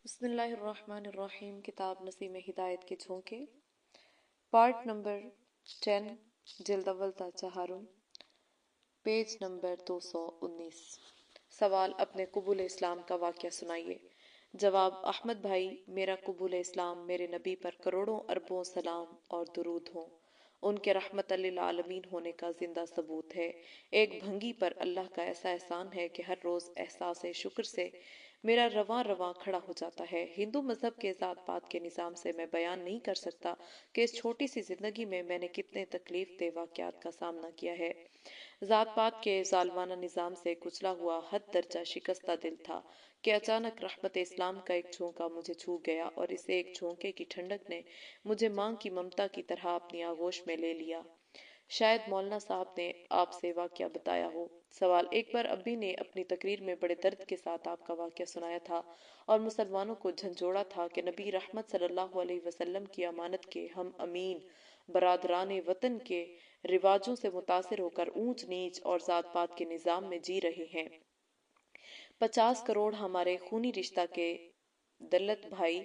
بسم اللہ الرحمن الرحیم۔ کتاب نسیم ہدایت کے جھونکے، پارٹ نمبر 10، جلد اول تا چہارم، پیج نمبر 219۔ سوال: اپنے قبول اسلام کا واقعہ سنائیے۔ جواب: احمد بھائی، میرا قبول اسلام میرے نبی پر کروڑوں اربوں سلام اور درود ہوں، ان کے رحمت للعالمین ہونے کا زندہ ثبوت ہے۔ ایک بھنگی پر اللہ کا ایسا احسان ہے کہ ہر روز احساس شکر سے میرا رواں رواں کھڑا ہو جاتا ہے۔ ہندو مذہب کے ذات پات کے نظام سے میں بیان نہیں کر سکتا کہ اس چھوٹی سی زندگی میں میں نے کتنے تکلیف دہ واقعات کا سامنا کیا ہے۔ ذات پات کے ظالمانہ نظام سے کچلا ہوا حد درجہ شکستہ دل تھا کہ اچانک رحمت اسلام کا ایک جھونکا مجھے چھو گیا اور اس ایک جھونکے کی ٹھنڈک نے مجھے ماں کی ممتا کی طرح اپنی آغوش میں لے لیا۔ شاید مولانا صاحب نے آپ سے واقعہ بتایا ہو۔ سوال: ایک بار ابی نے اپنی تقریر میں بڑے درد کے ساتھ آپ کا واقعہ سنایا تھا اور مسلمانوں کو جھنجھوڑا تھا کہ نبی رحمت صلی اللہ علیہ وسلم کی امانت کے ہم امین برادران وطن کے رواجوں سے متاثر ہو کر اونچ نیچ اور ذات پات کے نظام میں جی رہے ہیں۔ 50 کروڑ ہمارے خونی رشتہ کے دلت بھائی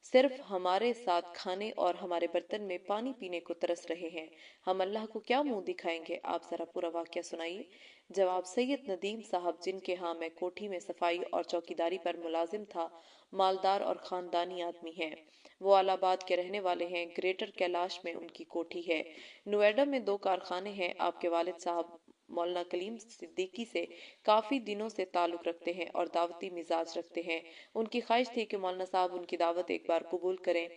صرف ہمارے ساتھ کھانے اور ہمارے برتن میں پانی پینے کو ترس رہے ہیں۔ ہم اللہ کو کیا منہ دکھائیں گے؟ آپ ذرا پورا واقعہ سنائیے۔ جواب: سید ندیم صاحب، جن کے ہاں میں کوٹھی میں صفائی اور چوکیداری پر ملازم تھا، مالدار اور خاندانی آدمی ہیں۔ وہ الہ آباد کے رہنے والے ہیں۔ گریٹر کیلاش میں ان کی کوٹھی ہے۔ نوئیڈا میں 2 کارخانے ہیں۔ آپ کے والد صاحب مولانا کلیم صدیقی سے کافی دنوں سے تعلق رکھتے ہیں اور دعوتی مزاج رکھتے ہیں۔ ان کی خواہش تھی کہ مولانا صاحب ان کی دعوت ایک بار قبول کریں۔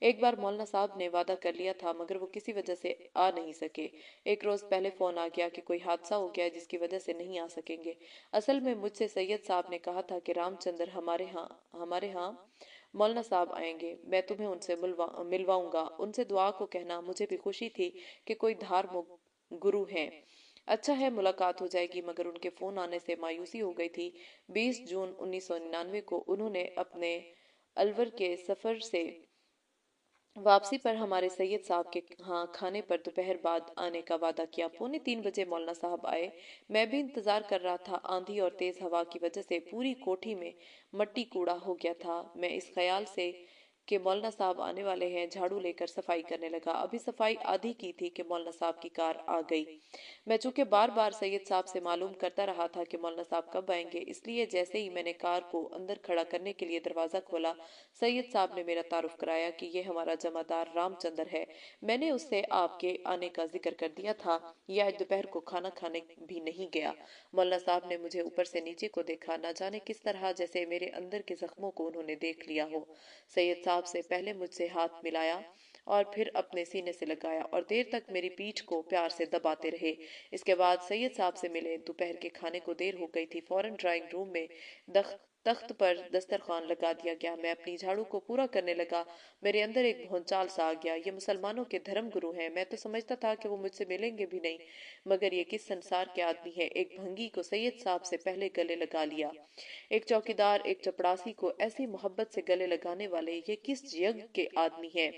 ایک بار مولانا صاحب نے وعدہ کر لیا تھا مگر وہ کسی وجہ سے آ نہیں سکے۔ ایک روز پہلے فون آ گیا کہ کوئی حادثہ ہو گیا جس کی وجہ سے نہیں آ سکیں گے۔ اصل میں مجھ سے سید صاحب نے کہا تھا کہ رام چندر ہمارے ہاں مولانا صاحب آئیں گے، میں تمہیں ان سے ملواؤں گا، ان سے دعا کو کہنا۔ مجھے بھی خوشی تھی کہ کوئی دھارمک گرو ہیں، اچھا ہے ملاقات ہو جائے گی، مگر ان کے فون آنے سے مایوسی ہو گئی تھی۔ 20 جون 1999 کو انہوں نے اپنے الور کے سفر سے واپسی پر ہمارے سید صاحب کے ہاں کھانے پر دوپہر بعد آنے کا وعدہ کیا۔ 2:45 بجے مولانا صاحب آئے۔ میں بھی انتظار کر رہا تھا۔ آندھی اور تیز ہوا کی وجہ سے پوری کوٹھی میں مٹی کوڑا ہو گیا تھا۔ میں اس خیال سے کہ مولانا صاحب آنے والے ہیں جھاڑو لے کر صفائی کرنے لگا۔ ابھی صفائی آدھی کی تھی کہ مولانا صاحب کی کار آ گئی۔ میں چونکہ بار بار سید صاحب سے معلوم کرتا رہا تھا کہ مولانا صاحب کب آئیں گے، اس لیے جیسے ہی میں نے کار کو اندر کھڑا کرنے کے لیے دروازہ کھولا، سید صاحب نے میرا تعارف کرایا کہ یہ ہمارا جمعدار رام چندر ہے۔ میں نے اس سے آپ کے آنے کا ذکر کر دیا تھا۔ یہ آج دوپہر کو کھانا کھانے بھی نہیں گیا۔ مولانا صاحب نے مجھے اوپر سے نیچے کو دیکھا، نہ جانے کس طرح، جیسے میرے اندر کے زخموں کو انہوں نے دیکھ لیا ہو۔ سید صاحب سے پہلے مجھ سے ہاتھ ملایا اور پھر اپنے سینے سے لگایا اور دیر تک میری پیٹھ کو پیار سے دباتے رہے۔ اس کے بعد سید صاحب سے ملے۔ دوپہر کے کھانے کو دیر ہو گئی تھی۔ فوراً ڈرائنگ روم میں تخت پر دسترخوان لگا دیا گیا۔ میں اپنی جھاڑو کو پورا کرنے لگا۔ میرے اندر ایک بھونچال سا آ گیا۔ یہ مسلمانوں کے دھرم گرو ہیں، میں تو سمجھتا تھا کہ وہ مجھ سے ملیں گے بھی نہیں، مگر یہ کس سنسار کے آدمی ہے۔ ایک بھنگی کو سید صاحب سے پہلے گلے لگا لیا، ایک چوکیدار، ایک چپڑاسی کو ایسی محبت سے گلے لگانے والے، یہ کس یگ کے آدمی ہیں۔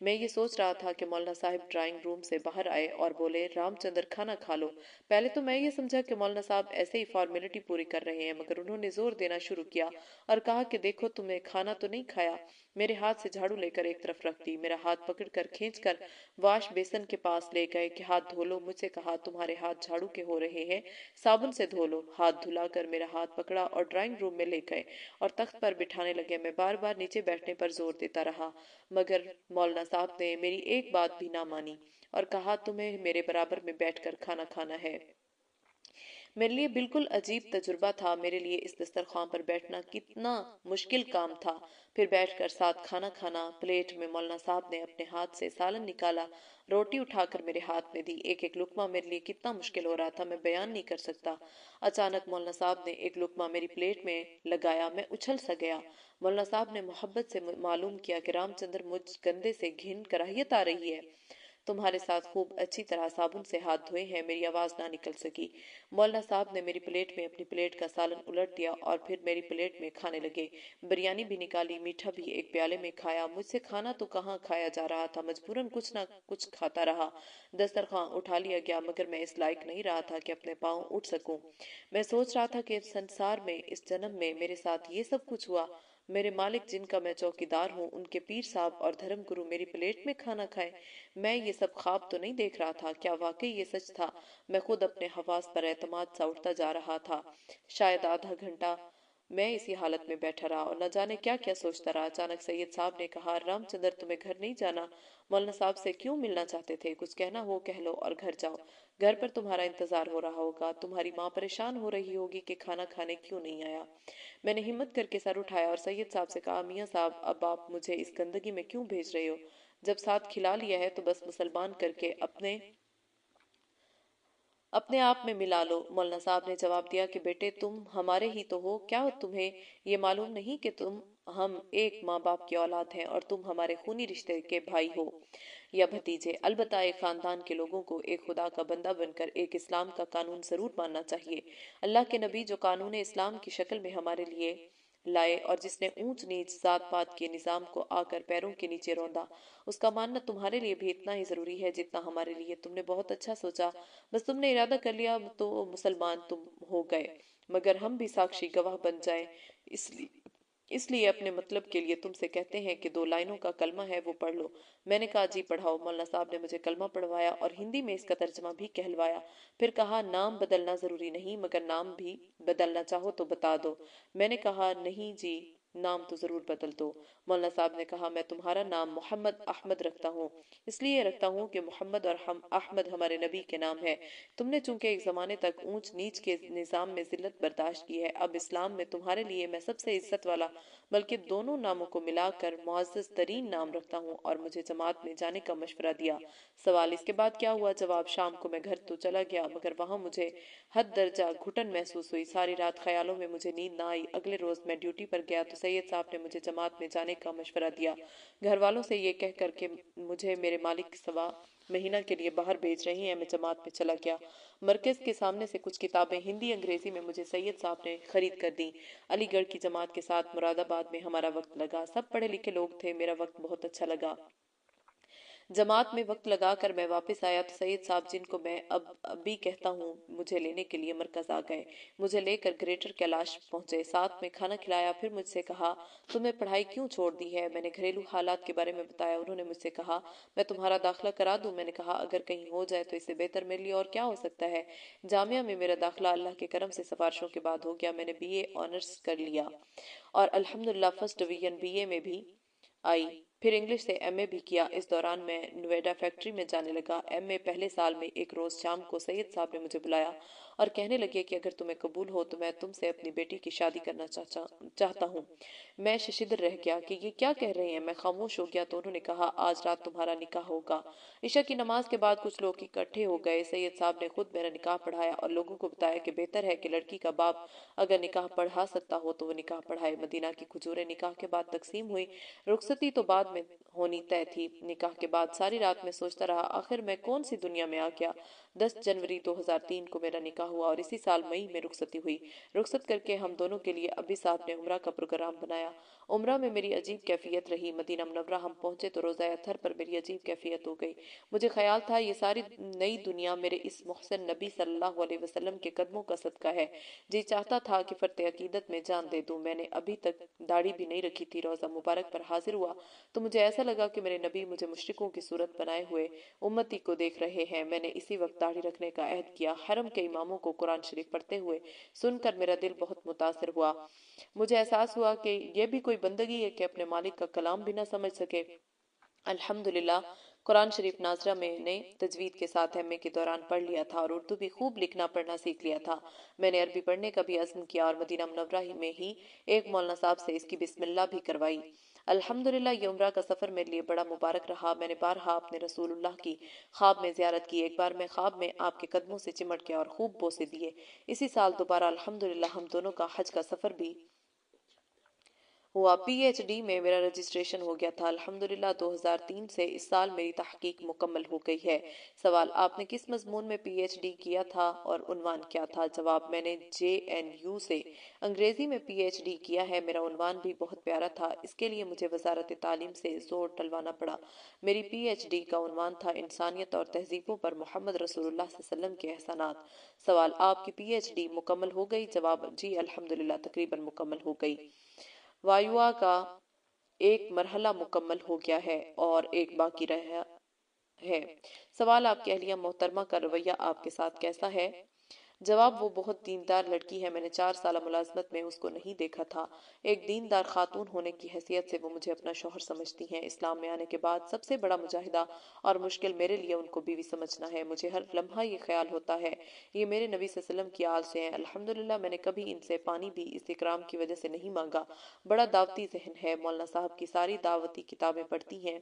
میں یہ سوچ رہا تھا کہ مولانا صاحب ڈرائنگ روم سے باہر آئے اور بولے، رام چندر کھانا کھا لو۔ پہلے تو میں یہ سمجھا کہ مولانا صاحب ایسے ہی فارمیلٹی پوری کر رہے ہیں، مگر انہوں نے زور دینا شروع کیا اور کہا کہ دیکھو تم نے کھانا تو نہیں کھایا۔ میرے ہاتھ سے جھاڑو لے کر ایک طرف رکھ دی۔ میرا ہاتھ پکڑ کر کھینچ کر واش بیسن کے پاس لے گئے کہ ہاتھ دھو لو۔ مجھ سے کہا، تمہارے ہاتھ جھاڑو کے ہو رہے ہیں، صابن سے دھو لو۔ ہاتھ دھلا کر میرا ہاتھ پکڑا اور ڈرائنگ روم میں لے گئے اور تخت پر بٹھانے لگے۔ میں بار بار نیچے بیٹھنے پر زور دیتا رہا، مگر مولانا صاحب نے میری ایک بات بھی نہ مانی اور کہا، تمہیں میرے برابر میں بیٹھ کر کھانا کھانا ہے۔ میرے لیے بالکل عجیب تجربہ تھا۔ میرے لیے اس دسترخوان پر بیٹھنا کتنا مشکل کام تھا، پھر بیٹھ کر ساتھ کھانا کھانا۔ پلیٹ میں مولانا صاحب نے اپنے ہاتھ سے سالن نکالا، روٹی اٹھا کر میرے ہاتھ میں دی۔ ایک ایک لقمہ میرے لیے کتنا مشکل ہو رہا تھا، میں بیان نہیں کر سکتا۔ اچانک مولانا صاحب نے ایک لقمہ میری پلیٹ میں لگایا، میں اچھل سا گیا۔ مولانا صاحب نے محبت سے معلوم کیا کہ رام چندر، مجھ گندے سے گھن کراہیت آ رہی ہے، تمہارے ساتھ خوب اچھی طرح صابن سے ہاتھ دھوئے ہیں۔ میری آواز نہ نکل سکی۔ مولانا صاحب نے میری پلیٹ میں اپنی پلیٹ کا سالن الٹ دیا اور پھر میری پلیٹ میں کھانے لگے۔ بریانی بھی نکالی، میٹھا بھی ایک پیالے میں کھایا۔ مجھ سے کھانا تو کہاں کھایا جا رہا تھا، مجبوراً کچھ نہ کچھ کھاتا رہا۔ دسترخوان اٹھا لیا گیا، مگر میں اس لائق نہیں رہا تھا کہ اپنے پاؤں اٹھ سکوں۔ میں سوچ رہا تھا کہ سنسار میں، اس جنم میں میرے ساتھ یہ سب کچھ ہوا، میرے مالک جن کا میں چوکیدار ہوں ان کے پیر صاحب اور دھرم گرو میری پلیٹ میں کھانا کھائیں۔ میں یہ سب خواب تو نہیں دیکھ رہا تھا، کیا واقعی یہ سچ تھا؟ میں خود اپنے حواس پر اعتماد سا اٹھتا جا رہا تھا۔ شاید آدھا گھنٹہ میں اسی حالت میں بیٹھا رہا اور نہ جانے کیا کیا سوچتا رہا۔ اچانک سید صاحب نے کہا، رام چندر تمہیں گھر نہیں جانا؟ مولانا صاحب سے کیوں ملنا چاہتے تھے؟ کچھ کہنا ہو کہہ لو اور گھر جاؤ، گھر پر تمہارا انتظار ہو رہا ہوگا، تمہاری ماں پریشان ہو رہی ہوگی کہ کھانا کھانے کیوں نہیں آیا۔ میں نے ہمت کر کے سر اٹھایا اور سید صاحب سے کہا، میاں صاحب اب آپ مجھے اس گندگی میں کیوں بھیج رہے ہو؟ جب ساتھ کھلا لیا ہے تو بس مسلمان کر کے اپنے آپ میں ملا لو۔ مولانا صاحب نے جواب دیا کہ بیٹے تم ہمارے ہی تو ہو، کیا تمہیں یہ معلوم نہیں کہ ہم ایک ماں باپ کی اولاد ہیں اور تم ہمارے خونی رشتے کے بھائی ہو یا بھتیجے؟ البتہ ایک خاندان کے لوگوں کو ایک خدا کا بندہ بن کر ایک اسلام کا قانون ضرور ماننا چاہیے۔ اللہ کے نبی جو قانون اسلام کی شکل میں ہمارے لیے لائے اور جس نے اونچ نیچ ذات پات کے نظام کو آ کر پیروں کے نیچے روندا، اس کا ماننا تمہارے لیے بھی اتنا ہی ضروری ہے جتنا ہمارے لیے۔ تم نے بہت اچھا سوچا، بس تم نے ارادہ کر لیا تو مسلمان تم ہو گئے، مگر ہم بھی ساکشی گواہ بن جائیں، اس لیے اپنے مطلب کے لیے تم سے کہتے ہیں کہ 2 لائنوں کا کلمہ ہے وہ پڑھ لو۔ میں نے کہا جی پڑھاؤ۔ مولانا صاحب نے مجھے کلمہ پڑھوایا اور ہندی میں اس کا ترجمہ بھی کہلوایا، پھر کہا نام بدلنا ضروری نہیں، مگر نام بھی بدلنا چاہو تو بتا دو۔ میں نے کہا نہیں جی، نام تو ضرور بدل دو۔ مولانا صاحب نے کہا میں تمہارا نام محمد احمد رکھتا ہوں، اس لیے رکھتا ہوں کہ محمد اور احمد ہمارے نبی کے نام ہے۔ تم نے چونکہ ایک زمانے تک اونچ نیچ کے نظام میں ذلت برداشت کی ہے، اب اسلام میں تمہارے لیے میں سب سے عزت والا بلکہ دونوں ناموں کو ملا کر معزز ترین نام رکھتا ہوں، اور مجھے جماعت میں جانے کا مشورہ دیا۔ سوال اس کے بعد کیا ہوا؟ جواب شام کو میں گھر تو چلا گیا، مگر وہاں مجھے حد درجہ گھٹن محسوس ہوئی۔ ساری رات خیالوں میں مجھے نیند نہ آئی۔ اگلے روز میں ڈیوٹی پر گیا تو سید صاحب نے مجھے جماعت میں جانے کا مشورہ دیا، گھر والوں سے یہ کہہ کر کہ مجھے میرے مالک سوا مہینہ کے لیے باہر بھیج رہے ہیں۔ میں جماعت میں چلا گیا۔ مرکز کے سامنے سے کچھ کتابیں ہندی انگریزی میں مجھے سید صاحب نے خرید کر دیں۔ علی گڑھ کی جماعت کے ساتھ مراد آباد میں ہمارا وقت لگا، سب پڑھے لکھے لوگ تھے، میرا وقت بہت اچھا لگا۔ جماعت میں وقت لگا کر میں واپس آیا تو سید صاحب جن کو میں اب بھی کہتا ہوں مجھے لینے کے لیے مرکز آ گئے، مجھے لے کر گریٹر کیلاش پہنچے، ساتھ میں کھانا کھلایا، پھر مجھ سے کہا تم نے پڑھائی کیوں چھوڑ دی ہے؟ میں نے گھریلو حالات کے بارے میں بتایا۔ انہوں نے مجھ سے کہا میں تمہارا داخلہ کرا دوں؟ میں نے کہا اگر کہیں ہو جائے تو اس سے بہتر میرے لیے اور کیا ہو سکتا ہے۔ جامعہ میں میرا داخلہ اللہ کے کرم سے سفارشوں کے بعد ہو گیا۔ میں نے بی اے آنرز کر لیا اور الحمدللہ فرسٹ ڈویژن بی اے میں بھی آئی، پھر انگلش سے ایم اے بھی کیا۔ اس دوران میں نویڈا فیکٹری میں جانے لگا۔ ایم اے پہلے سال میں ایک روز شام کو سید صاحب نے مجھے بلایا اور کہنے لگے کہ اگر تمہیں قبول ہو تو میں تم سے اپنی بیٹی کی شادی کرنا چاہتا ہوں۔ میں ششدر رہ گیا کہ یہ کیا کہہ رہے ہیں، میں خاموش ہو گیا تو انہوں نے کہا آج رات تمہارا نکاح ہوگا۔ عشاء کی نماز کے بعد کچھ لوگ اکٹھے ہو گئے، سید صاحب نے خود میرا نکاح پڑھایا اور لوگوں کو بتایا کہ بہتر ہے کہ لڑکی کا باپ اگر نکاح پڑھا سکتا ہو تو وہ نکاح پڑھائے۔ مدینہ کی کھجوریں نکاح کے بعد تقسیم ہوئی، رخصتی تو بعد میں ہونی طے تھی۔ نکاح کے بعد ساری رات میں سوچتا رہا آخر میں کون سی دنیا میں آ گیا۔ 10 جنوری 2003 کو میرا نکاح ہوا اور اسی سال مئی میں رخصتی ہوئی۔ رخصت کر کے ہم دونوں کے لیے ابی صاحب نے عمرہ کا پروگرام بنایا۔ عمرہ میں میری عجیب کیفیت رہی۔ مدینہ منورہ ہم پہنچے تو روزہ اطہر پر میری عجیب کیفیت ہو گئی۔ مجھے خیال تھا یہ ساری نئی دنیا میرے اس محسن نبی صلی اللہ علیہ وسلم کے قدموں کا صدقہ ہے۔ جی چاہتا تھا کہ فرط عقیدت میں جان دے دوں۔ میں نے ابھی تک داڑھی بھی نہیں رکھی تھی۔ روزہ مبارک پر حاضر ہوا تو مجھے ایسا لگا کہ میرے نبی مجھے مشرکوں کی صورت بنائے ہوئے امتی کو دیکھ رہے ہیں۔ میں نے اسی وقت داڑھی رکھنے کا عہد کیا۔ حرم کے اماموں کو قرآن شریف پڑھتے ہوئے سن کر میرا دل بہت متاثر ہوا۔ مجھے احساس ہوا کہ یہ بھی کوئی بندگی ہے کہ اپنے مالک کا کلام بھی نہ سمجھ سکے۔ الحمدللہ قرآن شریف ناظرہ میں نے تجوید کے ساتھ ایم اے کے دوران پڑھ لیا تھا اور اردو بھی خوب لکھنا پڑھنا سیکھ لیا تھا۔ میں نے عربی پڑھنے کا بھی عزم کیا اور مدینہ منورہ میں ہی ایک مولانا صاحب سے اس کی بسم اللہ بھی کروائی۔ الحمدللہ یہ عمرہ کا سفر میرے لیے بڑا مبارک رہا۔ میں نے بارہا اپنے رسول اللہ کی خواب میں زیارت کی۔ ایک بار میں خواب میں آپ کے قدموں سے چمٹ گیا اور خوب بوسے دیے۔ اسی سال دوبارہ الحمدللہ ہم دونوں کا حج کا سفر بھی ہوا۔ پی ایچ ڈی میں میرا رجسٹریشن ہو گیا تھا۔ الحمدللہ 2003 سے اس سال میری تحقیق مکمل ہو گئی ہے۔ سوال آپ نے کس مضمون میں پی ایچ ڈی کیا تھا اور عنوان کیا تھا؟ جواب میں نے جے این یو سے انگریزی میں پی ایچ ڈی کیا ہے۔ میرا عنوان بھی بہت پیارا تھا، اس کے لیے مجھے وزارت تعلیم سے زور ٹلوانا پڑا۔ میری پی ایچ ڈی کا عنوان تھا انسانیت اور تہذیبوں پر محمد رسول اللہ صلی اللہ علیہ وسلم کے احسانات۔ سوال آپ کی پی ایچ ڈی مکمل ہو گئی؟ جواب جی الحمدللہ تقریباً مکمل ہو گئی۔ वायुआ का एक मरहला मुकम्मल हो गया है और एक बाकी रहा है। सवाल, आपकी अहलिया मोहतरमा का रवैया आपके साथ कैसा है? जवाब, वो बहुत दीनदार लड़की है। मैंने 4 साल मुलाजमत में उसको नहीं देखा था। एक दीनदार खातून होने की हैसियत से वो मुझे अपना शौहर समझती हैं। इस्लाम में आने के बाद सबसे बड़ा मुजाहिदा और मुश्किल मेरे लिए उनको बीवी समझना है। मुझे हर लम्हा ये ख्याल होता है ये मेरे नबी सल्लल्लाहु अलैहि वसल्लम की आल से हैं। अल्हम्दुलिल्लाह मैंने कभी इनसे पानी भी इस इकराम की वजह से नहीं मांगा। बड़ा दावती जहन है। मौलाना साहब की सारी दावती किताबें पढ़ती हैं।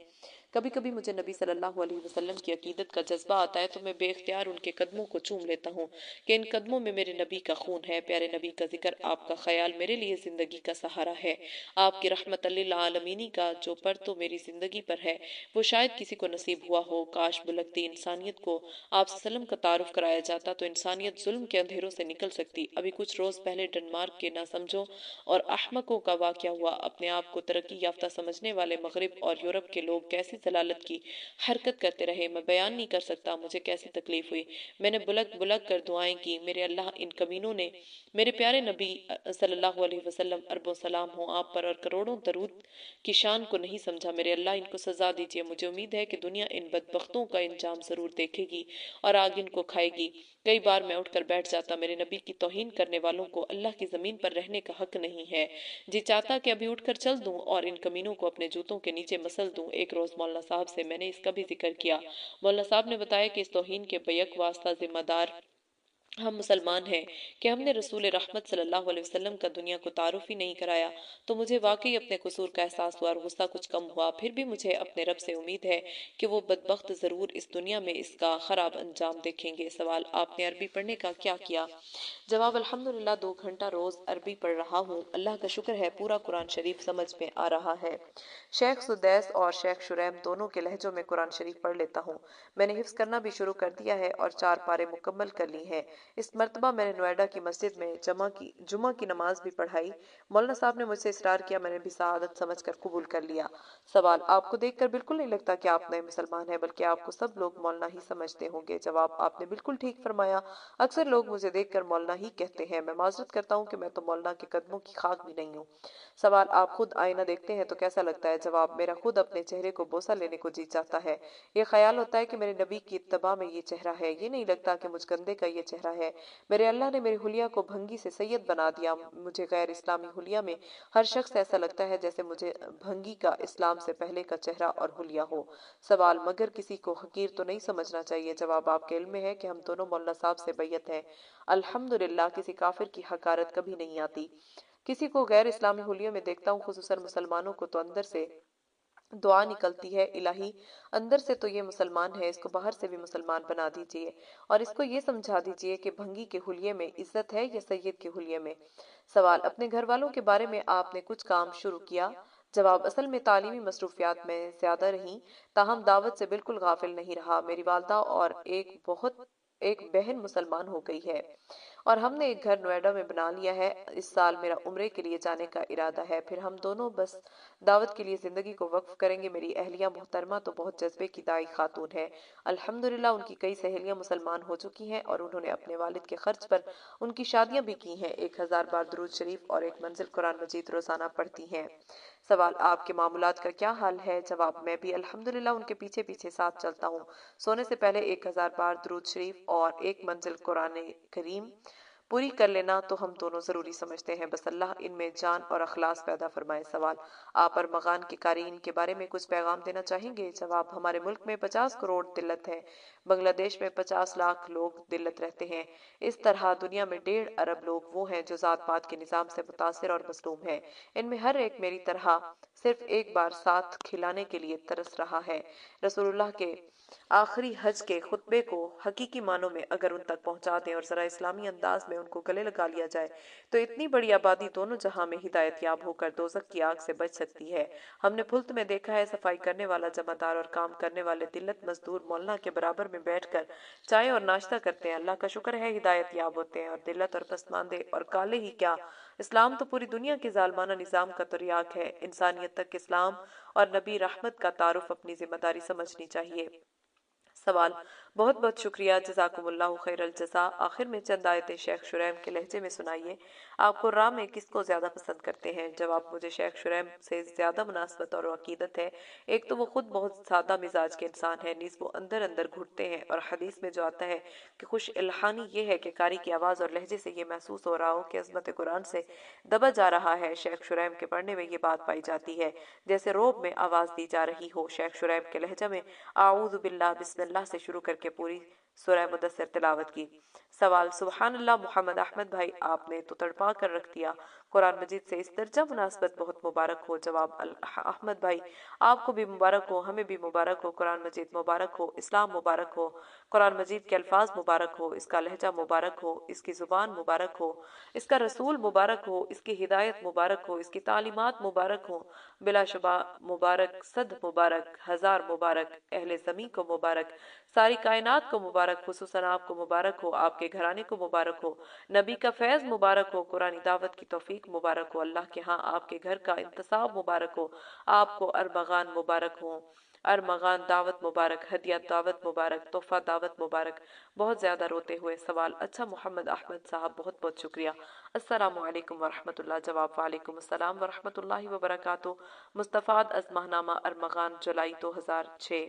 कभी कभी मुझे नबी सल्लल्लाहु अलैहि वसल्लम की अकीदत का जज्बा आता है तो मैं बेख्तियार उनके कदमों को चूम लेता हूँ कि इन कदमों में मेरे नबी का खून है। प्यारे नबी का जिक्र, आपका ख्याल मेरे लिए जिंदगी का सहारा है। आपकी रहमत लिल आलमीनी का जो पर तो मेरी जिंदगी पर है वो शायद किसी को नसीब हुआ हो। काश बुलकती इंसानियत को आप सल्लम का तारुफ कराया जाता तो इंसानियत जुल्म के अंधेरों से निकल सकती। अभी कुछ रोज पहले डेनमार्क के ना समझो और अहमकों का वाकया हुआ। अपने आप को तरक्की याफ्ता समझने वाले मगरिब और यूरोप के लोग कैसी जलालत की हरकत करते रहे, मैं बयान नहीं कर सकता मुझे कैसी तकलीफ हुई। मैंने बुलक बुलक कर दुआएं की, मेरे अल्लाह इन कमीनों ने मेरे प्यारे नबी सल्लल्लाहु अलैहि वसल्लम अरबों सलाम हो आप पर और करोड़ों दरूद की शान को नहीं समझा। मेरे अल्लाह इनको सजा दीजिए। मुझे उम्मीद है कि दुनिया इन बदबख्तों का इंजाम जरूर देखेगी और आग इनको खाएगी। कई बार मैं उठकर बैठ जाता। मेरे नबी की तौहीन करने वालों को अल्लाह की जमीन पर रहने का हक नहीं है। जी चाहता कि अभी उठकर चल दूं और इन कमीनों को अपने जूतों के नीचे मसल दूं। एक रोज मौलाना साहब से मैंने इसका भी जिक्र किया। मौलाना साहब ने बताया कि इस तौहीन के बैक वास्ता जिम्मेदार हम मुसलमान हैं कि हमने रसूल रहमत सल्लल्लाहु अलैहि वसल्लम का दुनिया को तारुफ ही नहीं कराया। तो मुझे वाकई अपने कसूर का एहसास हुआ और गुस्सा कुछ कम हुआ। फिर भी मुझे अपने रब से उम्मीद है कि वो बदबख्त जरूर इस दुनिया में इसका खराब अंजाम देखेंगे। सवाल, आपने अरबी पढ़ने का क्या किया? जवाब, अल्हम्दुलिल्लाह 2 घंटा रोज अरबी पढ़ रहा हूँ। अल्लाह का शुक्र है पूरा कुरान शरीफ समझ में आ रहा है। शेख सुदैस और शेख शुरैम दोनों के लहजों में कुरान शरीफ पढ़ लेता हूँ। मैंने हिफ्स करना भी शुरू कर दिया है और 4 पारे मुकम्मल कर ली हैं। इस मर्तबा मैंने नोएडा की मस्जिद में जुमा की नमाज भी पढ़ाई। मौलाना साहब ने मुझसे इसरार किया, मैंने भी सआदत समझकर कबूल कर लिया। सवाल, आपको देखकर बिल्कुल नहीं लगता कि आप नए मुसलमान हैं, बल्कि आपको सब लोग मौलाना ही समझते होंगे। जवाब, आपने बिल्कुल ठीक फरमाया। अक्सर लोग मुझे देखकर मौलाना ही कहते हैं। मैं माजरत करता हूँ कि मैं तो मौलाना के कदमों की खाक भी नहीं हूँ। सवाल, आप खुद आईना देखते हैं तो कैसा लगता है? जवाब, मेरा खुद अपने चेहरे को बोसा लेने को जी चाहता है। ये ख्याल होता है कि मेरे नबी की इत्तबा में ये चेहरा है। ये नहीं लगता कि मुझ गंदे का ये चेहरा है। मेरे अल्लाह ने मेरी हुलिया को भंगी से सैयद बना दिया। मुझे गैर इस्लामी हुलिया में हर शख्स ऐसा लगता है जैसे मुझे भंगी का इस्लाम से पहले का चेहरा और हुलिया हो। सवाल, मगर किसी को हकीर तो नहीं समझना चाहिए? जवाब, आपके इल्म में है कि हम दोनों मौलाना साहब से बैयत हैं। अल्हम्दुलिल्लाह किसी काफिर की हकारत कभी नहीं आती। किसी को गैर इस्लामी हुलियों में देखता हूँ, खुसूसन मुसलमानों को, तो अंदर से दुआ निकलती है, इलाही अंदर से तो ये मुसलमान है, इसको बाहर से भी मुसलमान बना दीजिए और इसको ये समझा दीजिए कि भंगी के हुलिये में इज्जत है या सैयद के हुलिये में। सवाल, अपने घर वालों के बारे में आपने कुछ काम शुरू किया? जवाब, असल में तालीमी मसरूफियात में ज्यादा रही, ताहम दावत से बिल्कुल गाफिल नहीं रहा। मेरी वालदा और एक बहन मुसलमान हो गई है और हमने एक घर नोएडा में बना लिया है। इस साल मेरा उम्रे के लिए जाने का इरादा है। फिर हम दोनों बस दावत के लिए जिंदगी को वक्फ करेंगे। मेरी अहलिया मोहतरमा तो बहुत जज्बे की दाई खातून है। अल्हम्दुलिल्लाह उनकी कई सहेलियां मुसलमान हो चुकी हैं और उन्होंने अपने वालिद के खर्च पर उनकी शादियां भी की हैं। 1000 बार दुरूद शरीफ और एक मंजिल कुरान मजीद रोजाना पढ़ती हैं। सवाल, आपके मामूलात का क्या हाल है? जवाब, मैं भी अल्हम्दुलिल्लाह उनके पीछे पीछे साथ चलता हूँ। सोने से पहले 1000 बार दुरूद शरीफ और एक मंजिल कुरान करीम पूरी कर लेना तो हम दोनों जरूरी समझते हैं। बस अल्लाह इनमें जान और अखलास पैदा फरमाए। सवाल, आप अरमगान के कारीन के बारे में कुछ पैगाम देना चाहेंगे? जवाब, हमारे मुल्क में 50 करोड़ दिल्लत है। बांग्लादेश में 50 लाख लोग दिल्लत रहते हैं। इस तरह दुनिया में 1.5 अरब लोग वो हैं जो जात पात के निजाम से मुतासिर और मसलूम हैं। इनमें हर एक मेरी तरह सिर्फ एक बार साथ खिलाने के लिए तरस रहा है। रसूलुल्लाह के आखिरी हज के खुतबे को हकीकी मानों में अगर उन तक पहुंचा दें और जरा इस्लामी अंदाज में उनको गले लगा लिया जाए तो इतनी बड़ी आबादी दोनों जहां में हिदायत याब होकर दोजख की आग से बच सकती है। हमने फुल्त में देखा है, सफाई करने वाला जमादार और काम करने वाले दिल्लत मजदूर मौलाना के बराबर में बैठकर चाय और नाश्ता करते हैं। अल्लाह का शुक्र है हिदायत याब होते हैं और दिल्लत और पसमानदे और काले ही क्या, इस्लाम तो पूरी दुनिया की जालमाना निजाम का तुर्याक है। इंसानियत तक इस्लाम और नबी रहमत का तारुफ अपनी जिम्मेदारी समझनी चाहिए। सवाल, बहुत बहुत शुक्रिया, जज़ाकुमुल्लाह खैरल जज़ा। आखिर में चंद आयतें शेख शुरैम के लहजे में सुनाइए। आप कुर्रा में किसको ज़्यादा पसंद करते हैं? जवाब, मुझे शेख शुरैम से ज़्यादा मुनासबत और अकीदत है। एक तो वो खुद बहुत सादा मिजाज के इंसान है, नीज़ वो अंदर अंदर घुटते हैं, और हदीस में जो आता है कि खुश इल्हानी ये है कि कारी की आवाज़ और लहजे से ये महसूस हो रहा हो कि अज़मत कुरान से दबा जा रहा है। शेख शुरैम के पढ़ने में ये बात पाई जाती है जैसे रोब में आवाज़ दी जा रही हो। शेख शुरैम के लहजा में आऊज़ु बिल्लाह बिस्मिल्लाह से शुरू करके पूरी सूरह मुदस्सिर तिलावत की। सवाल, सुबहान अल्लाह मोहम्मद अहमद भाई, आपने तो तड़पा कर रख दिया। कुरान मजीद से इस दर्जा मुनासबत बहुत मुबारक हो। जवाब, अहमद भाई, आपको भी मुबारक हो, हमें भी मुबारक हो। कुरान मजीद मुबारक हो, इस्लाम मुबारक हो, कुरान मजीद के अल्फाज मुबारक हो, इसका लहजा मुबारक हो, इसकी ज़ुबान मुबारक हो, इसका रसूल मुबारक हो, इसकी हिदायत मुबारक हो, इसकी तालीमात मुबारक हो। बिलाशुबा मुबारक, सद मुबारक, हज़ार मुबारक, अहले ज़मीं को मुबारक, सारी कायनात को मुबारक, खुसूसन आपको मुबारक हो, आपके घराने को मुबारक हो, नबी का फैज़ मुबारक हो, कुरानी दावत की तौफीक मुबारक हो, अल्लाह के यहाँ आपके घर का इंतसाब मुबारक हो, आपको अरमगान मुबारक हो, अरमगान दावत मुबारक, हदिया दावत मुबारक, तोहफा दावत मुबारक। बहुत ज़्यादा रोते हुए सवाल, अच्छा मोहम्मद अहमद साहब, बहुत बहुत शुक्रिया। अस्सलामु अलैकुम वरहमतुल्लाह। जवाब, वालेकुम अस्सलाम वरहमतुल्लाहि वबरकातुहू। मुस्तफ़ाद अज़माहनामा अरमगान, जुलाई 2006।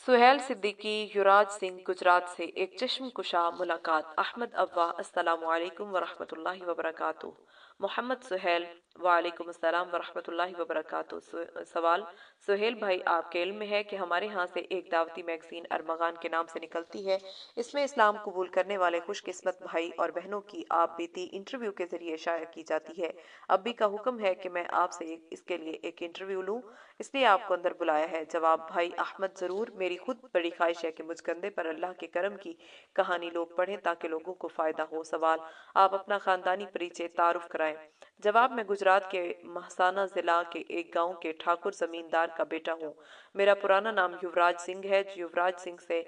सुहेल सिद्दीकी, युवराज सिंह, गुजरात से। एक चश्म कुशा मुलाकात। अहमद अव्वा, अस्सलामु अलैकुम वरहमतुल्लाहि वबरकातुहू। मोहम्मद सुहेल, वालेकुम अस्सलाम वरहमतुल्लाहि वबरकातुहू। सवाल, सुहेल भाई, आपके इल्म में है कि हमारे यहाँ से एक दावती मैगजीन अरमगान के नाम से निकलती है। इसमें इस्लाम कबूल करने वाले खुशकिस्मत भाई और बहनों की आप बीती इंटरव्यू के जरिए शाया की जाती है। अब्बी का हुक्म है कि मैं आपसे इसके लिए एक इंटरव्यू लूं, इसलिए आपको अंदर बुलाया है। जवाब, भाई अहमद, जरूर। मेरी खुद बड़ी ख्वाहिश है कि मुझ कंधे पर अल्लाह के करम की कहानी लोग पढ़ें ताकि लोगों को फायदा हो। सवाल, आप अपना खानदानी परिचय तारुफ कराएं। जवाब, मैं गुजरात के महसाना जिला के एक गांव के ठाकुर जमींदार का बेटा हूँ। मेरा पुराना नाम युवराज सिंह है। युवराज सिंह से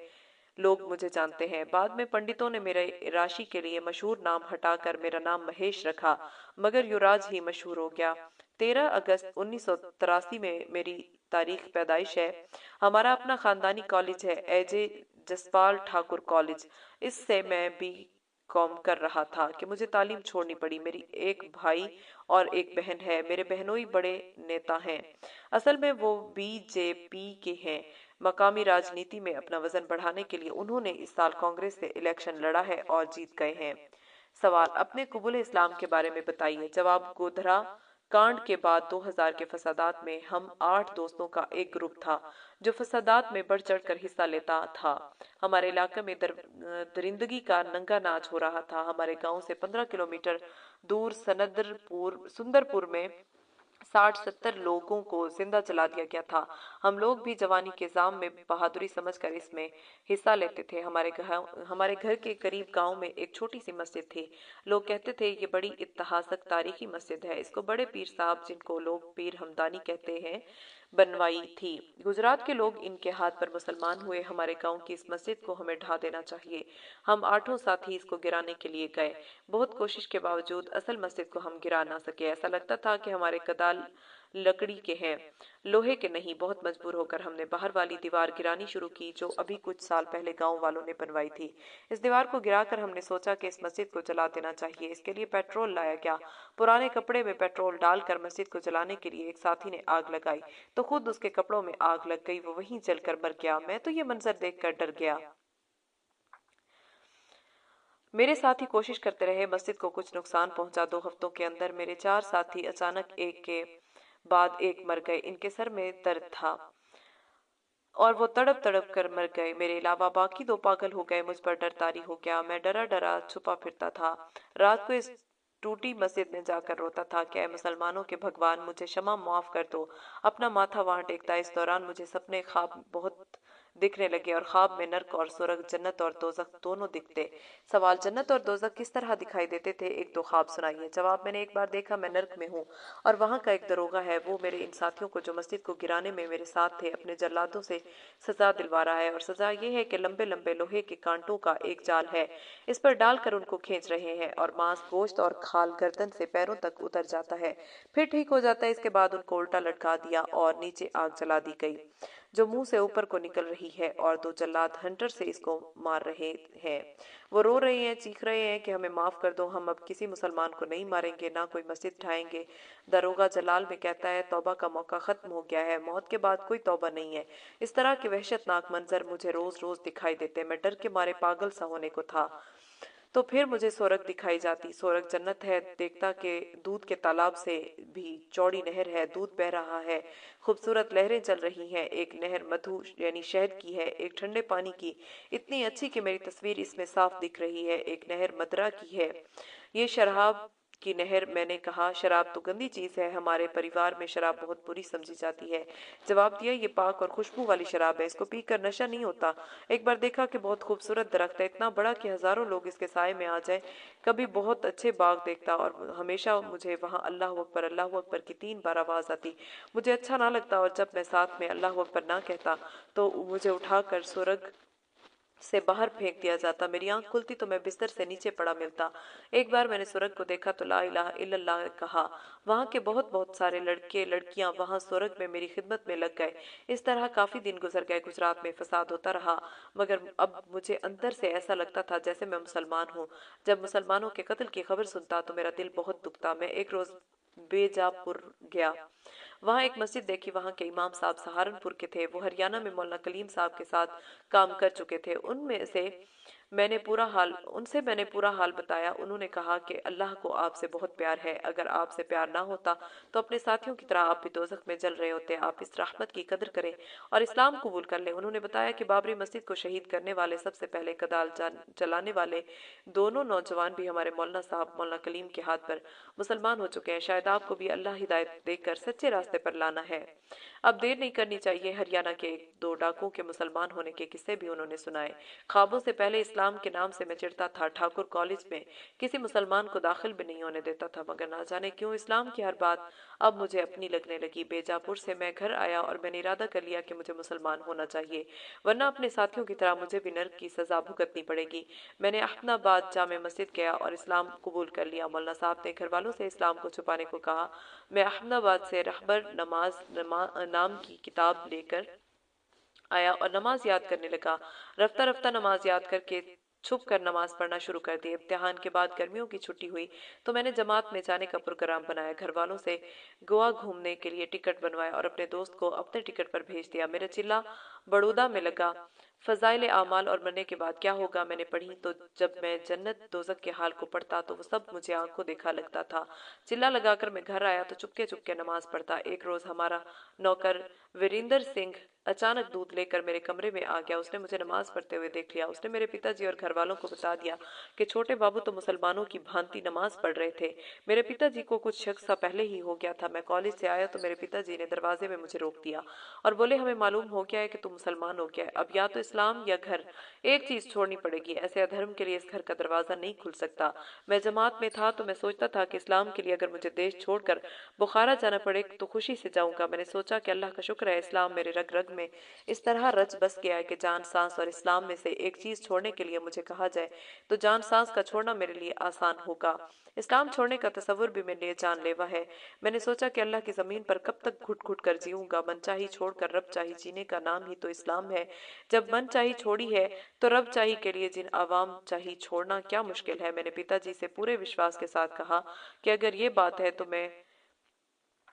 लोग मुझे जानते हैं। बाद में पंडितों ने मेरे राशि के लिए मशहूर नाम हटाकर मेरा नाम महेश रखा, मगर युवराज ही मशहूर हो गया। 13 अगस्त 1983 में मेरी तारीख पैदाइश है। हमारा अपना खानदानी कॉलेज है, एजे जसपाल ठाकुर कॉलेज। इससे मैं बी कॉम कर रहा था कि मुझे तालीम छोड़नी पड़ी। मेरी एक भाई और एक बहन है। मेरे बहनोई बड़े नेता हैं, असल में वो बीजेपी के हैं। मकामी राजनीति में अपना वजन बढ़ाने के लिए उन्होंने इस साल कांग्रेस से इलेक्शन लड़ा है और जीत गए हैं। सवाल, अपने कबूल इस्लाम के बारे में बताइए। जवाब, गोधरा कांड के बाद 2000 के फसादात में हम 8 दोस्तों का एक ग्रुप था जो फसादात में बढ़ चढ़ कर हिस्सा लेता था। हमारे इलाके में दरिंदगी का नंगा नाच हो रहा था। हमारे गांव से 15 किलोमीटर दूर सुंदरपुर में 60-70 लोगों को जिंदा जला दिया गया था। हम लोग भी जवानी के जाम में बहादुरी समझकर इसमें हिस्सा लेते थे। हमारे घर के करीब गांव में एक छोटी सी मस्जिद थी। लोग कहते थे ये बड़ी इतिहासक तारीखी मस्जिद है। इसको बड़े पीर साहब, जिनको लोग पीर हमदानी कहते हैं, बनवाई थी। गुजरात के लोग इनके हाथ पर मुसलमान हुए। हमारे गांव की इस मस्जिद को हमें ढा देना चाहिए। हम 8 साथी इसको गिराने के लिए गए। बहुत कोशिश के बावजूद असल मस्जिद को हम गिरा ना सके। ऐसा लगता था कि हमारे कदाल लकड़ी के हैं, लोहे के नहीं। बहुत मजबूर होकर हमने बाहर वाली दीवार गिरानी शुरू की जो अभी कुछ साल पहले गांव वालों ने बनवाई थी। इस दीवार को गिराकर हमने सोचा कि इस मस्जिद को जला देना चाहिए। इसके लिए पेट्रोल लाया गया। पुराने कपड़े में पेट्रोल डालकर मस्जिद को जलाने के लिए एक साथी ने आग लगाई तो खुद उसके कपड़ों में आग लग गई। वो वहीं जलकर मर गया। मैं तो ये मंजर देखकर डर गया। मेरे साथी कोशिश करते रहे मस्जिद को कुछ नुकसान पहुंचा। 2 हफ्तों के अंदर मेरे 4 साथी अचानक एक के बाद एक मर गए। इनके सर में दर्द था और वो तड़प तड़प कर मर गए। मेरे अलावा बाकी 2 पागल हो गए। मुझ पर डर तारी हो गया। मैं डरा डरा छुपा फिरता था। रात को इस टूटी मस्जिद में जाकर रोता था, क्या मुसलमानों के भगवान, मुझे क्षमा माफ कर दो। अपना माथा वहां टेकता। इस दौरान मुझे सपने ख्वाब बहुत दिखने लगे और ख्वाब में नर्क और स्वर्ग, जन्नत और दोजख दोनों दिखते। सवाल, जन्नत और दोजख किस तरह दिखाई देते थे? 1-2 ख्वाब सुनाइए। जवाब, मैंने एक बार देखा मैं नर्क में हूँ और वहाँ का एक दरोगा है, वो मेरे इन साथियों को जो मस्जिद को गिराने में मेरे साथ थे अपने जल्लादों से सजा दिलवा रहा है। और सजा ये है कि लंबे लंबे लोहे के कांटों का एक जाल है, इस पर डालकर उनको खींच रहे हैं और मांस, गोश्त और खाल गर्दन से पैरों तक उतर जाता है, फिर ठीक हो जाता है। इसके बाद उनको उल्टा लटका दिया और नीचे आग जला दी गई। जो मुंह से ऊपर को निकल रही है, और 2 जल्लाद हंटर से इसको मार रहे हैं। वो रो रहे हैं, चीख रहे हैं कि हमें माफ कर दो, हम अब किसी मुसलमान को नहीं मारेंगे, ना कोई मस्जिद ढाएंगे। दरोगा जलाल में कहता है, तौबा का मौका खत्म हो गया है, मौत के बाद कोई तौबा नहीं है। इस तरह के वहशतनाक मंजर मुझे रोज रोज दिखाई देते, मैं डर के मारे पागल सा होने को था। तो फिर मुझे सोरग दिखाई जाती। सोरग जन्नत है, देखता के दूध के तालाब से भी चौड़ी नहर है, दूध बह रहा है, खूबसूरत लहरें चल रही हैं। एक नहर मधु यानी शहद की है, एक ठंडे पानी की, इतनी अच्छी कि मेरी तस्वीर इसमें साफ दिख रही है। एक नहर मदरा की है, ये शराब की नहर। मैंने कहा, शराब तो गंदी चीज है, हमारे परिवार में शराब बहुत बुरी समझी जाती है। जवाब दिया, ये पाक और खुशबू वाली शराब है, इसको पीकर नशा नहीं होता। एक बार देखा कि बहुत खूबसूरत दरख्त है, इतना बड़ा कि हजारों लोग इसके साए में आ जाए। कभी बहुत अच्छे बाग देखता और हमेशा मुझे वहाँ अल्लाह अकबर की 3 बार आवाज आती। मुझे अच्छा ना लगता, और जब मैं साथ में अल्लाह अकबर ना कहता तो मुझे उठाकर सुरग से बाहर फेंक दिया जाता। मेरी आंख खुलती तो मैं बिस्तर से नीचे पड़ा मिलता। एक बार मैंने सुरग को देखा तो ला इलाहा इल्लल्लाह कहा। वहाँ के बहुत बहुत सारे लड़के लड़कियां वहाँ सुरग में मेरी खिदमत में लग गए। इस तरह काफी दिन गुजर गए। गुजरात में फसाद होता रहा, मगर अब मुझे अंदर से ऐसा लगता था जैसे मैं मुसलमान हूँ। जब मुसलमानों के कत्ल की खबर सुनता तो मेरा दिल बहुत दुखता। मैं एक रोज बेजापुर गया, वहाँ एक मस्जिद देखी। वहाँ के इमाम साहब सहारनपुर के थे, वो हरियाणा में मौलाना कलीम साहब के साथ काम कर चुके थे। उनसे मैंने पूरा हाल बताया। उन्होंने कहा कि अल्लाह को आपसे बहुत प्यार है, अगर आपसे प्यार ना होता तो अपने साथियों की तरह आप भी दोजख में जल रहे होते। आप इस रहमत की कदर करें और इस्लाम कबूल कर लें। उन्होंने बताया कि बाबरी मस्जिद को शहीद करने वाले सबसे पहले कदाल चलाने वाले दोनों नौजवान भी हमारे मौलाना साहब मौलाना कलीम के हाथ पर मुसलमान हो चुके हैं। शायद आपको भी अल्लाह हिदायत देकर सच्चे रास्ते पर लाना है। अब देर नहीं करनी चाहिए। हरियाणा के 2 डाकुओं के मुसलमान होने के किस्से भी उन्होंने सुनाए। ख्वाबों से पहले इस्लाम के नाम से मैं चिढ़ता था। ठाकुर कॉलेज में किसी मुसलमान को दाखिल भी नहीं होने देता था, मगर ना जाने क्यों इस्लाम की हर बात अब मुझे अपनी लगने लगी। बेजापुर से मैं घर आया और मैंने इरादा कर लिया कि मुझे मुसलमान होना चाहिए, वरना अपने साथियों की तरह मुझे भी नर्क की सजा भुगतनी पड़ेगी। मैंने अहमदाबाद जामे मस्जिद गया और इस्लाम कबूल कर लिया। मौलाना साहब ने घर वालों से इस्लाम को छुपाने को कहा। मैं अहमदाबाद से रहबर नाम की किताब लेकर आया और नमाज याद करने लगा। रफ्ता रफ्ता नमाज याद करके छुप कर नमाज पढ़ना शुरू कर दी। इम्तिहान के बाद गर्मियों की छुट्टी हुई तो मैंने जमात में जाने का प्रोग्राम बनाया। घर वालों से गोवा घूमने के लिए टिकट बनवाया और अपने दोस्त को अपने टिकट पर भेज दिया। मेरा चिल्ला बड़ौदा में लगा। फजाइल आमाल और मरने के बाद क्या होगा मैंने पढ़ी, तो जब मैं जन्नत दोजक के हाल को पढ़ता तो वो सब मुझे आंखों देखा लगता था। चिल्ला लगाकर मैं घर आया तो चुपके चुपके नमाज पढ़ता। एक रोज हमारा नौकर वीरेंद्र सिंह अचानक दूध लेकर मेरे कमरे में आ गया। उसने मुझे नमाज पढ़ते हुए देख लिया। उसने मेरे पिताजी और घर वालों को बता दिया कि छोटे बाबू तो मुसलमानों की भांति नमाज पढ़ रहे थे। मेरे पिताजी को कुछ शक सा पहले ही हो गया था। मैं कॉलेज से आया तो मेरे पिताजी ने दरवाजे में मुझे रोक दिया और बोले, हमें मालूम हो गया है कि तुम मुसलमान हो गया है, अब या तो इस्लाम या घर, एक चीज छोड़नी पड़ेगी। ऐसे अधर्म के लिए इस घर का दरवाजा नहीं खुल सकता। मैं जमात में था तो मैं सोचता था कि इस्लाम के लिए अगर मुझे देश छोड़कर बुखारा जाना पड़े तो खुशी से जाऊंगा। मैंने सोचा कि अल्लाह का शुक्र है इस्लाम मेरे रग रग में इस तरह रच बस गया है कि जान सांस और इस्लाम में से एक चीज छोड़ने के लिए मुझे कहा जाए तो जान सांस का छोड़ना मेरे लिए आसान होगा। इस्लाम छोड़ने का तस्वुर भी मेरे लिए जानलेवा है। मैंने सोचा कि अल्लाह की जमीन पर कब तक घुट घुट कर जीऊंगा। मन चाही छोड़कर रब चाही जीने का नाम ही तो इस्लाम है। जब मन चाही छोड़ी है तो रब चाही के लिए जिन आवाम चाही छोड़ना क्या मुश्किल है। मैंने पिताजी से पूरे विश्वास के साथ कहा कि अगर ये बात है तो मैं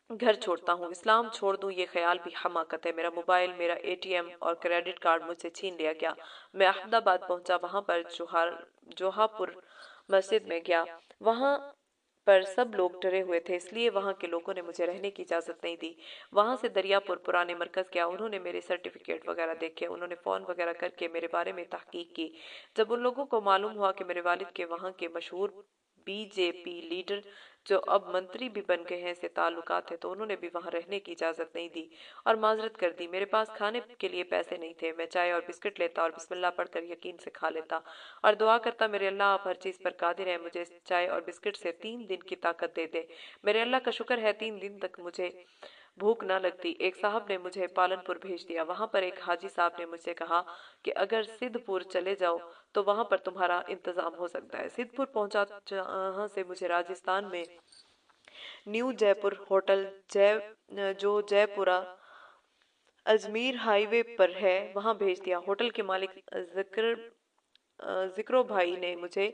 घर छोड़ता हूँ, इस्लाम छोड़ दूँ ये ख्याल भी हमाकत है। मेरा मोबाइल, मेरा एटीएम और क्रेडिट कार्ड मुझसे छीन लिया गया। मैं अहमदाबाद पहुंचा, वहां पर जोहापुर मस्जिद में गया। वहां पर सब लोग डरे हुए थे, इसलिए वहां के लोगों ने मुझे रहने की इजाजत नहीं दी। वहां से दरियापुर पुराने मरकज गया। उन्होंने मेरे सर्टिफिकेट वगैरह देखे, उन्होंने फोन वगैरह करके मेरे बारे में तहकीक की। जब उन लोगों को मालूम हुआ कि मेरे वालिद के वहां के मशहूर बीजेपी लीडर जो अब मंत्री भी बन गए हैं से ताल्लुकात है, तो उन्होंने भी वहां रहने की इजाजत नहीं दी और माजरत कर दी। मेरे पास खाने के लिए पैसे नहीं थे। मैं चाय और बिस्किट लेता और बिस्मिल्लाह पढ़कर यकीन से खा लेता और दुआ करता, मेरे अल्लाह आप हर चीज पर कादिर है, मुझे इस चाय और बिस्किट से 3 दिन की ताकत दे दे। मेरे अल्लाह का शुक्र है 3 दिन तक मुझे भूख न लगती। एक साहब ने मुझे पालनपुर भेज दिया। वहां पर एक हाजी साहब ने मुझसे कहा कि अगर सिद्धपुर चले जाओ तो वहां पर तुम्हारा इंतजाम हो सकता है। सिद्धपुर पहुंचा, जहां से मुझे राजस्थान में न्यू जयपुर होटल जो जयपुरा अजमेर हाईवे पर है, वहां भेज दिया। होटल के मालिक जिक्रो भाई ने मुझे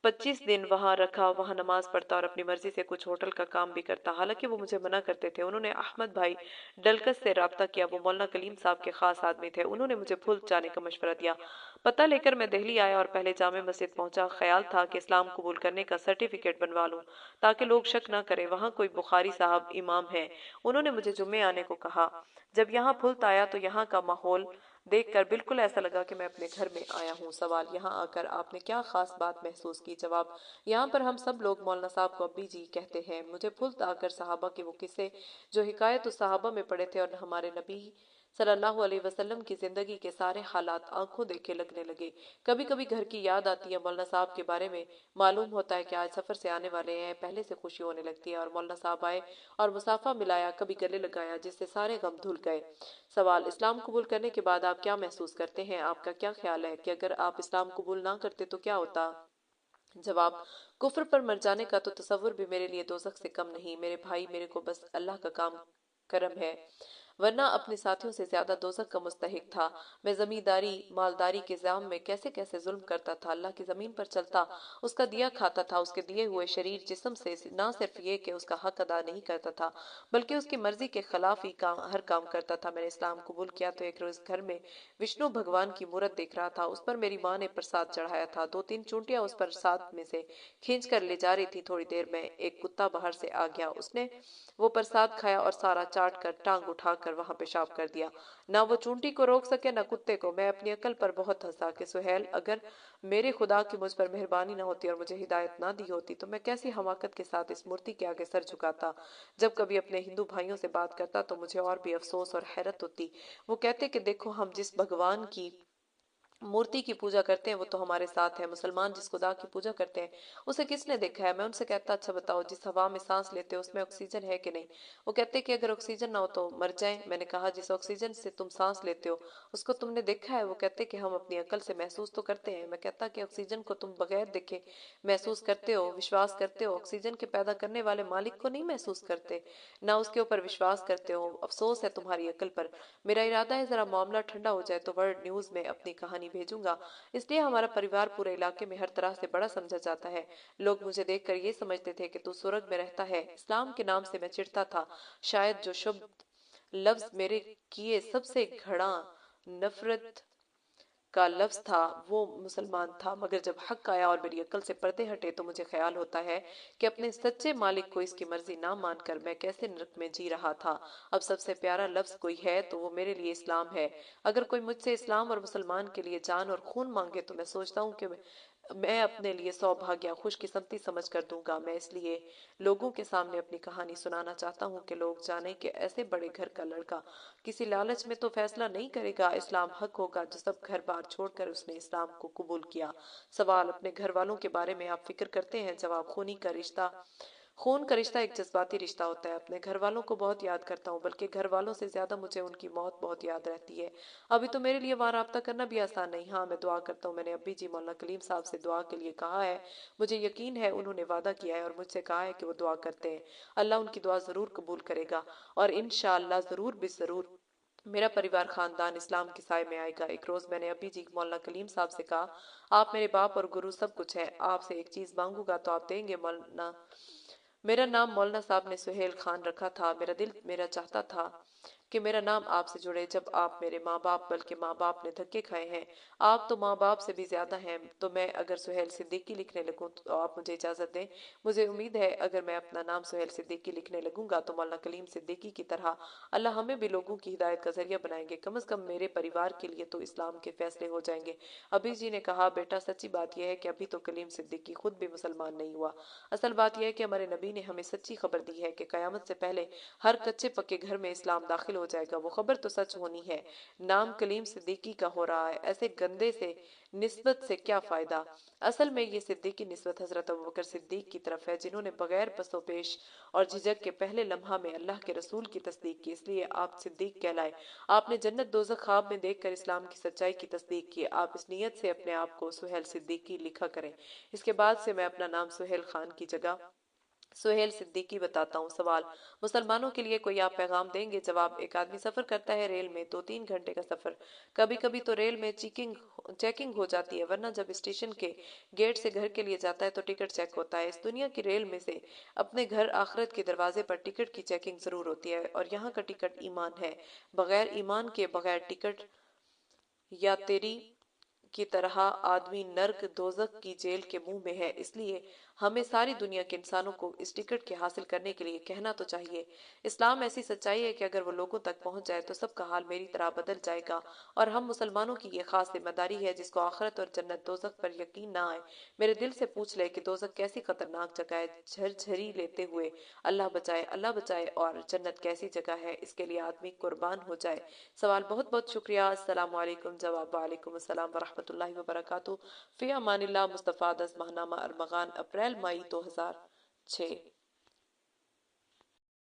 25 दिन वहां रखा, वहां नमाज पढ़ता और अपनी मर्जी से कुछ होटल का काम भी करता। हालांकि वो मुझे मना करते थे। उन्होंने अहमद भाई डलकस से राब्ता किया। वो मौलाना कलीम साहब के खास आदमी थे। उन्होंने मुझे फुल जाने का मशवरा दिया। पता लेकर मैं दिल्ली आया और पहले जामे मस्जिद पहुंचा। ख्याल था कि इस्लाम कबूल करने का सर्टिफिकेट बनवा लूं ताकि लोग शक ना करें। वहां कोई बुखारी साहब इमाम है, उन्होंने मुझे जुम्मे आने को कहा। जब यहाँ फुल्त आया तो यहाँ का माहौल देखकर बिल्कुल ऐसा लगा कि मैं अपने घर में आया हूँ। सवाल, यहाँ आकर आपने क्या खास बात महसूस की? जवाब, यहाँ पर हम सब लोग मौलाना साहब को अब्बी जी कहते हैं। मुझे फुल्त आकर साहबा के वो किस्से जो हिकायत उस साहबा में पड़े थे और हमारे नबी सल्लल्लाहु अलैहि वसल्लम की जिंदगी के सारे हालात आंखों देखे लगने लगे। कभी कभी घर की याद आती है। मौलाना साहब के बारे में मालूम होता है कि आज सफर से आने वाले हैं। पहले से खुशी होने लगती है। और मौलाना साहब आए और मुसाफा मिलाया, कभी गले लगाया, जिससे सारे गम धुल गए। सवाल, इस्लाम कबूल करने के बाद आप क्या महसूस करते हैं? आपका क्या ख्याल है कि अगर आप इस्लाम कबूल ना करते तो क्या होता? जवाब, कुफ्र पर मर जाने का तो तसव्वुर भी मेरे लिए दोजख से कम नहीं। मेरे भाई, मेरे को बस अल्लाह का काम करम है, वरना अपने साथियों से ज्यादा दोजख का मुस्तहिक था। मैं जमींदारी मालदारी के जाम में कैसे कैसे जुल्म करता था। अल्लाह की जमीन पर चलता, उसका दिया खाता था। उसके दिए हुए शरीर जिस्म से ना सिर्फ ये कि उसका हक अदा नहीं करता था, बल्कि उसकी मर्जी के खिलाफ ही हर काम करता था। मैंने इस्लाम कबूल किया तो एक रोज घर में विष्णु भगवान की मूर्त देख रहा था। उस पर मेरी माँ ने प्रसाद चढ़ाया था। 2-3 चूंटियां उस प्रसाद में से खींच कर ले जा रही थी। थोड़ी देर में एक कुत्ता बाहर से आ गया। उसने वो प्रसाद खाया और सारा चाट कर टांग उठाकर वहां पेशाब कर दिया। ना वो चूंटी को रोक सके ना कुत्ते को। मैं अपनी अकल पर बहुत हंसा कि सुहेल, अगर मेरे खुदा की मुझ पर मेहरबानी ना होती और मुझे हिदायत ना दी होती तो मैं कैसी हमाकत के साथ इस मूर्ति के आगे सर झुकाता। जब कभी अपने हिंदू भाइयों से बात करता तो मुझे और भी अफसोस और हैरत होती। वो कहते कि देखो, हम जिस भगवान की मूर्ति की पूजा करते हैं वो तो हमारे साथ है। मुसलमान जिस खुदा की पूजा करते हैं उसे किसने देखा है? मैं उनसे कहता, अच्छा बताओ, जिस हवा में सांस लेते हो उसमें ऑक्सीजन है कि नहीं? वो कहते कि अगर ऑक्सीजन ना हो तो मर जाएं। मैंने कहा, जिस ऑक्सीजन से तुम सांस लेते हो उसको तुमने देखा है? वो कहते कि हम अपनी अकल से महसूस तो करते हैं। मैं कहता कि ऑक्सीजन को तुम बगैर देखे महसूस करते हो, विश्वास करते हो, ऑक्सीजन के पैदा करने वाले मालिक को नहीं महसूस करते, ना उसके ऊपर विश्वास करते हो। अफसोस है तुम्हारी अकल पर। मेरा इरादा है जरा मामला ठंडा हो जाए तो वर्ल्ड न्यूज में अपनी कहानी भेजूंगा। इसलिए हमारा परिवार पूरे इलाके में हर तरह से बड़ा समझा जाता है। लोग मुझे देखकर ये समझते थे कि तू स्वर्ग में रहता है। इस्लाम के नाम से मैं चिढ़ता था। शायद जो शुभ लफ्ज मेरे किए सबसे घड़ा नफरत का लफ्ज था वो मुसलमान था। मगर जब हक आया और मेरी अकल से पर्दे हटे तो मुझे ख्याल होता है कि अपने सच्चे मालिक को इसकी मर्जी ना मानकर मैं कैसे नरक में जी रहा था। अब सबसे प्यारा लफ्ज कोई है तो वो मेरे लिए इस्लाम है। अगर कोई मुझसे इस्लाम और मुसलमान के लिए जान और खून मांगे तो मैं सोचता हूँ कि मैं अपने लिए सौभाग्य खुशकिस्मती समझ कर दूंगा। मैं इसलिए लोगों के सामने अपनी कहानी सुनाना चाहता हूँ कि लोग जाने कि ऐसे बड़े घर का लड़का किसी लालच में तो फैसला नहीं करेगा। इस्लाम हक होगा जो सब घर बार छोड़कर उसने इस्लाम को कबूल किया। सवाल, अपने घर वालों के बारे में आप फिक्र करते हैं? जवाब, खून का रिश्ता एक जज्बाती रिश्ता होता है। अपने घर वालों को बहुत याद करता हूँ, बल्कि घर वालों से ज्यादा मुझे उनकी मौत बहुत याद रहती है। अभी तो मेरे लिए वहां राब्ता करना भी आसान नहीं। हाँ, मैं दुआ करता हूँ। मैंने अब्बी जी मौलाना कलीम साहब से दुआ के लिए कहा है। मुझे यकीन है उन्होंने वादा किया है और मुझसे कहा है कि वो दुआ करते हैं। अल्लाह उनकी दुआ जरूर कबूल करेगा और इंशाअल्लाह जरूर भी जरूर मेरा परिवार खानदान इस्लाम के साय में आएगा। एक रोज मैंने अब्बी जी मौलाना कलीम साहब से कहा, आप मेरे बाप और गुरु सब कुछ हैं, आपसे एक चीज मांगूंगा तो आप देंगे? मौलाना, मेरा नाम मौलाना साहब ने सुहेल खान रखा था। मेरा चाहता था कि मेरा नाम आपसे जुड़े। जब आप मेरे माँ बाप, बल्कि माँ बाप ने धक्के खाए हैं, आप तो माँ बाप से भी ज्यादा हैं, तो मैं अगर सुहेल सिद्दीकी लिखने लगूं तो आप मुझे इजाजत दें। मुझे उम्मीद है अगर मैं अपना नाम सुहेल सिद्दीकी लिखने लगूंगा तो मौलाना कलीम सिद्दीकी की तरह अल्लाह हमें भी लोगों की हिदायत का जरिया बनाएंगे। कम से कम मेरे परिवार के लिए तो इस्लाम के फैसले हो जाएंगे। अभी जी ने कहा, बेटा सच्ची बात यह है कि अभी तो कलीम सिद्दीकी खुद भी मुसलमान नहीं हुआ। असल बात यह है कि हमारे नबी ने हमें सच्ची खबर दी है कि कयामत से पहले हर कच्चे पक्के घर में इस्लाम दाखिल हो जाएगा। वो खबर तो सच होनी है। नाम कलीम सिद्दीकी का हो रहा है, ऐसे गंदे से निस्बत से क्या फायदा? असल में ये सिद्दीकी निस्बत हजरत अबू बकर सिद्दीक की तरफ है, जिन्होंने बगैर पसोपेश और झिझक के पहले लम्हा में अल्लाह के रसूल की तस्दीक की। इसलिए आप सिद्दीक कहलाए। आपने जन्नत दोज़ख ख्वाब में देखकर इस्लाम की सच्चाई की तस्दीक की। आप इस नीयत से अपने आप को सुहेल सिद्दीकी लिखा करें। इसके बाद से मैं अपना नाम सुहेल खान की जगह سہیل صدیقی بتاتا ہوں۔ سوال: مسلمانوں کے لیے کوئی آپ پیغام دیں گے؟ جواب: ایک آدمی سفر کرتا ہے ریل میں، 2-3 گھنٹے کا سفر، کبھی کبھی تو ریل میں چیکنگ ہو جاتی ہے، ورنہ جب اسٹیشن کے گیٹ سے گھر کے لیے جاتا ہے تو ٹکٹ چیک ہوتا ہے۔ اس دنیا کی ریل میں سے اپنے گھر آخرت کے دروازے پر ٹکٹ کی چیکنگ ضرور ہوتی ہے، اور یہاں کا ٹکٹ ایمان ہے۔ بغیر ایمان کے بغیر ٹکٹ یا تیری کی طرح آدمی نرک دوزخ کی جیل کے منہ میں ہے۔ اس لیے ہمیں ساری دنیا کے انسانوں کو اس ٹکٹ کے حاصل کرنے کے لیے کہنا تو چاہیے۔ اسلام ایسی سچائی ہے کہ اگر وہ لوگوں تک پہنچ جائے تو سب کا حال میری طرح بدل جائے گا، اور ہم مسلمانوں کی یہ خاص ذمہ داری ہے جس کو آخرت اور جنت دوزخ پر یقین نہ آئے میرے دل سے پوچھ لے کہ دوزخ کیسی خطرناک جگہ ہے، جھرجھری لیتے ہوئے اللہ بچائے، اور جنت کیسی جگہ ہے، اس کے لیے آدمی قربان ہو جائے۔ سوال: بہت بہت شکریہ۔ السلام علیکم۔ جواب: وعلیکم السلام ورحمۃ اللہ وبرکاتہ۔ فی امان اللہ۔ مصطفیٰ 10 ماہنامہ ارمغان، اپریل مئی 2006۔